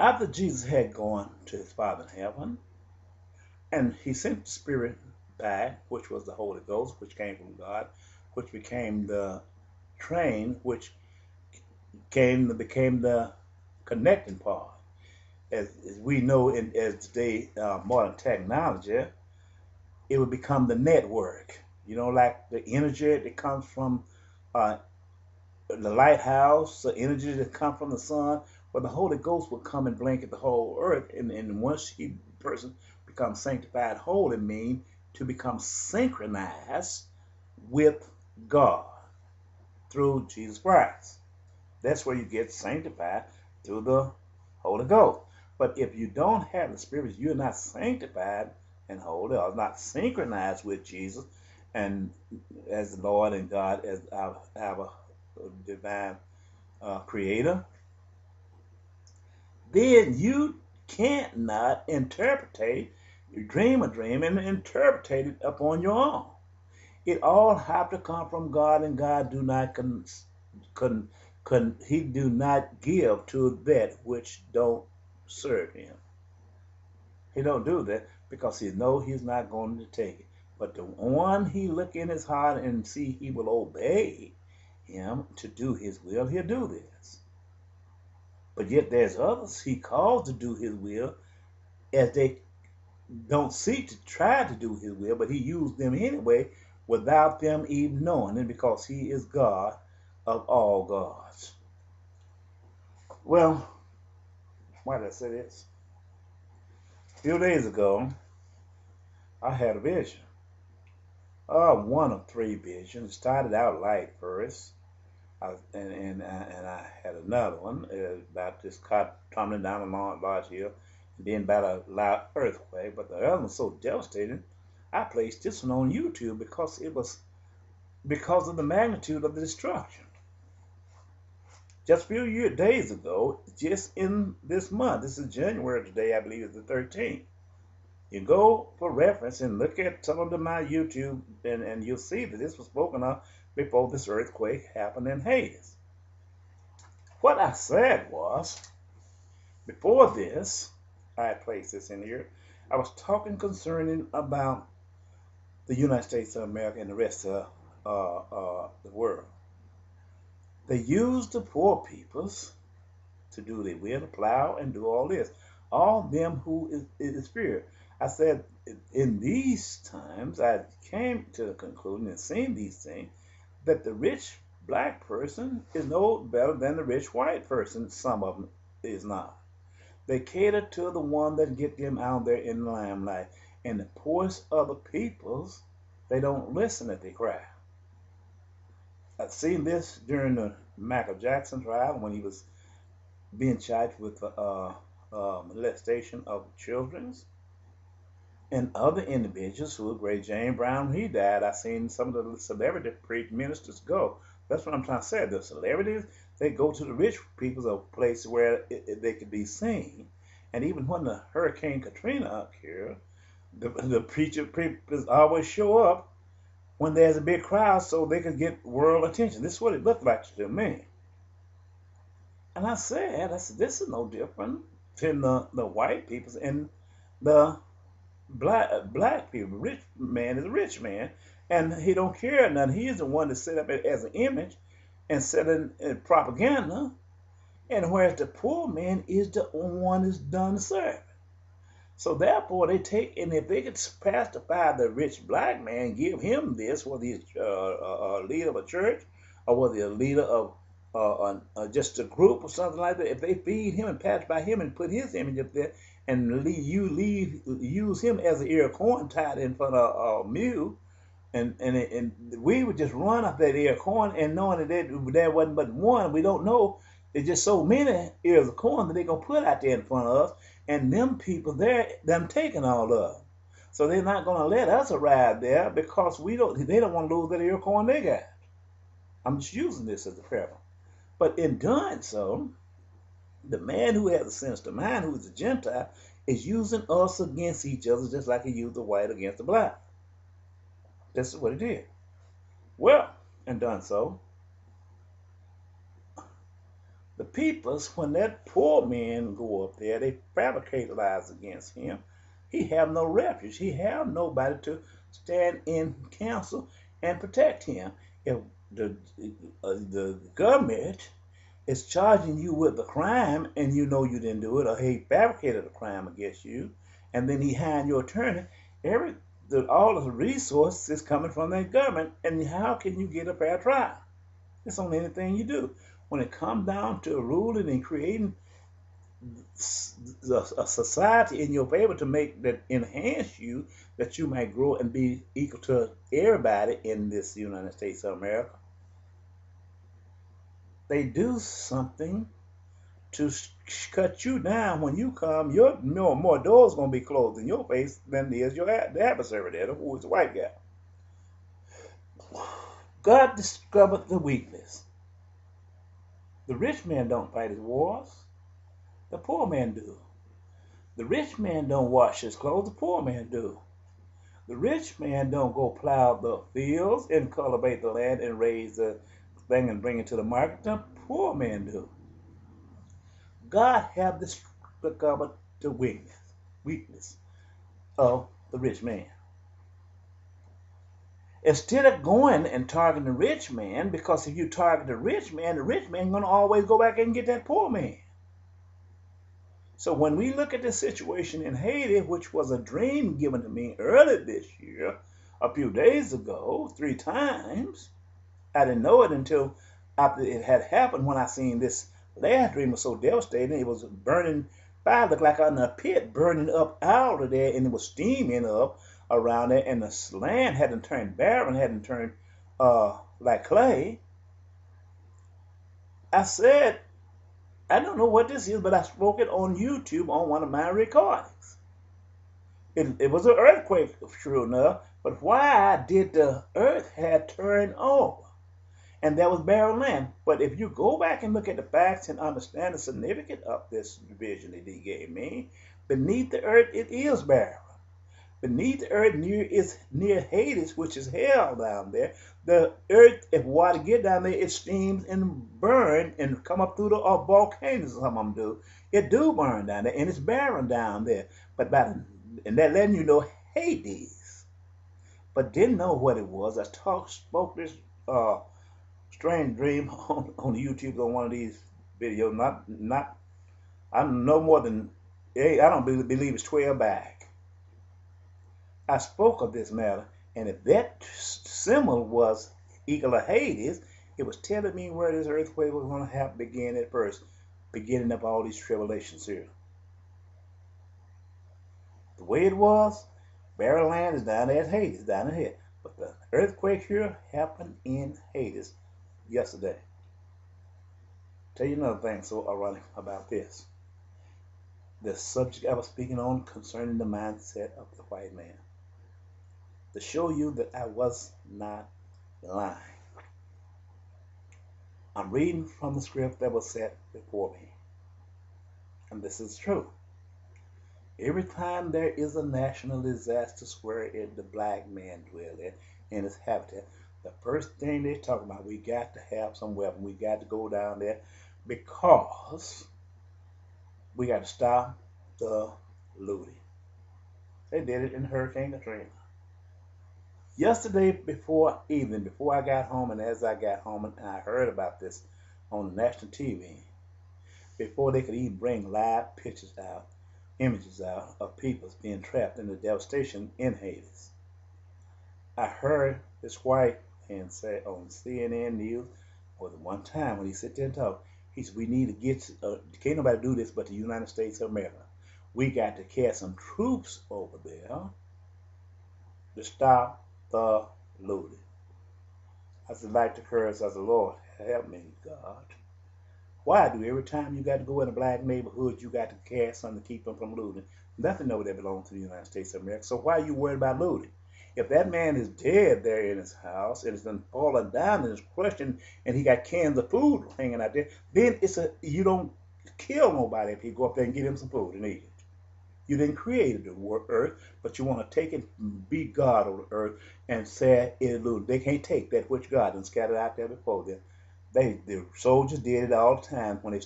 After Jesus had gone to his Father in heaven, and he sent the Spirit back, which was the Holy Ghost, which came from God, which became the train, which became the connecting part. As we know, as today modern technology, it would become the network. You know, like the energy that comes from uh, the lighthouse, the energy that comes from the sun. But the Holy Ghost will come and blanket the whole earth, and once he person becomes sanctified, holy mean to become synchronized with God through Jesus Christ. That's where you get sanctified through the Holy Ghost. But if you don't have the Spirit, you're not sanctified and holy, or not synchronized with Jesus and as the Lord and God as our divine creator, then you can't not interpret, you dream a dream and interpret it upon your own. It all have to come from God, and God do not he do not give to that which don't serve him. He don't do that because he know he's not going to take it. But the one he look in his heart and see he will obey him to do his will, he'll do this. But yet there's others he calls to do his will, as they don't seek to try to do his will, but he used them anyway without them even knowing it, because he is God of all gods. Well, why did I say this? A few days ago, I had a vision. One of three visions. It started out light first, and I had another one about this car tumbling down a large hill, and then about a loud earthquake. But the other one was so devastating, I placed this one on YouTube because it was because of the magnitude of the destruction. Just a few days ago, just in this month, this is January today, I believe it's the 13th. You go for reference and look at some of my YouTube, and you'll see that this was spoken of before this earthquake happened in Haiti. What I said was, before this, I had placed this in here, I was talking concerning about the United States of America and the rest of the world. They use the poor peoples to do their will, to plow and do all this. All them who is spirit. I said, in these times, I came to the conclusion and seen these things, that the rich black person is no better than the rich white person. Some of them is not. They cater to the one that get them out there in the limelight. And the poorest of the peoples, they don't listen if they cry. I've seen this during the Michael Jackson trial when he was being charged with molestation of children, and other individuals who, great James Brown, he died. I've seen some of the celebrity ministers go. That's what I'm trying to say. The celebrities, they go to the rich people's of places where they could be seen. And even when the Hurricane Katrina occurred, the preachers always show up when there's a big crowd so they can get world attention. This is what it looked like to me. And I said, this is no different than the white peoples and the black people. Rich man is a rich man, and he don't care nothing. He is the one that set up it as an image and set in propaganda, and whereas the poor man is the one that's done the serving. So therefore, they take, and if they could pacify the rich black man, give him this, whether he's a leader of a church or whether he's a leader of just a group or something like that, if they feed him and pacify him and put his image up there and use him as an ear of corn tied in front of a mule, and we would just run up that ear of corn, and knowing that there wasn't but one, we don't know. There's just so many ears of corn that they're going to put out there in front of us, and them people there, them taking all of them. So they're not going to let us arrive there because they don't want to lose that ear of corn they got. I'm just using this as a parable. But in doing so, the man who has a sinister mind, who is a Gentile, is using us against each other just like he used the white against the black. This is what he did. Well, and done so, The peoples, when that poor man go up there, they fabricate lies against him. He have no refuge. He have nobody to stand in counsel and protect him. If the government is charging you with the crime and you know you didn't do it, or he fabricated a crime against you, and then he hired your attorney, all of the resources is coming from that government, and how can you get a fair trial? It's on anything you do. When it comes down to ruling and creating a society in your favor to make that enhance you, that you might grow and be equal to everybody in this United States of America, they do something to cut you down. When you come, your more doors gonna be closed in your face than is the adversary there, who is the white guy. God discovered the weakness. The rich man don't fight his wars. The poor man do. The rich man don't wash his clothes. The poor man do. The rich man don't go plow the fields and cultivate the land and raise the thing and bring it to the market. The poor man do. God have discovered the weakness of the rich man. Instead of going and targeting the rich man, because if you target the rich man is going to always go back and get that poor man. So when we look at the situation in Haiti, which was a dream given to me earlier this year, a few days ago, 3 times, I didn't know it until after it had happened, when I seen this last dream was so devastating. It was burning fire, looked like in a pit, burning up out of there, and it was steaming up around there, and the land hadn't turned barren, hadn't turned like clay. I said, I don't know what this is, but I spoke it on YouTube on one of my recordings. It was an earthquake, sure enough, but why did the earth had turned over? And there was barren land. But if you go back and look at the facts and understand the significance of this vision that he gave me, beneath the earth it is barren. Beneath the earth near Hades, which is hell down there, the earth, if water get down there, it steams and burn and come up through the volcanoes. Some of them do. It do burn down there, and it's barren down there. And that letting you know Hades. But didn't know what it was. I spoke this strange dream on YouTube on one of these videos. Not I no more than I don't believe it's 12 back. I spoke of this matter, and if that symbol was equal to Hades, it was telling me where this earthquake was going to have to begin at first, beginning of all these tribulations here. The way it was, barren land is down there at Hades, down in here. But the earthquake here happened in Hades yesterday. Tell you another thing so ironic about this. The subject I was speaking on concerning the mindset of the white man. To show you that I was not lying. I'm reading from the script that was set before me. And this is true. Every time there is a national disaster where the black man dwells in his habitat, the first thing they talk about, we got to have some weapon. We got to go down there because we got to stop the looting. They did it in Hurricane Katrina. Yesterday before I got home, and as I got home and I heard about this on national TV, before they could even bring live pictures out, images out of people being trapped in the devastation in Hades, I heard this white man say on CNN News, was one time when he sit there and talk, he said, we need to get, can't nobody do this but the United States of America. We got to cast some troops over there to stop the looting. I said, like the curse, I said, Lord, help me, God. Why do every time you got to go in a black neighborhood, you got to cast something to keep them from looting? Nothing over there belongs to the United States of America. So why are you worried about looting? If that man is dead there in his house, and it's been falling down and it's crushed, and he got cans of food hanging out there, then you don't kill nobody if you go up there and get him some food and eat it. You didn't create the earth, but you want to take it and be God on the earth and say it looted. They can't take that which God and scattered out there before them. The soldiers did it all the time when they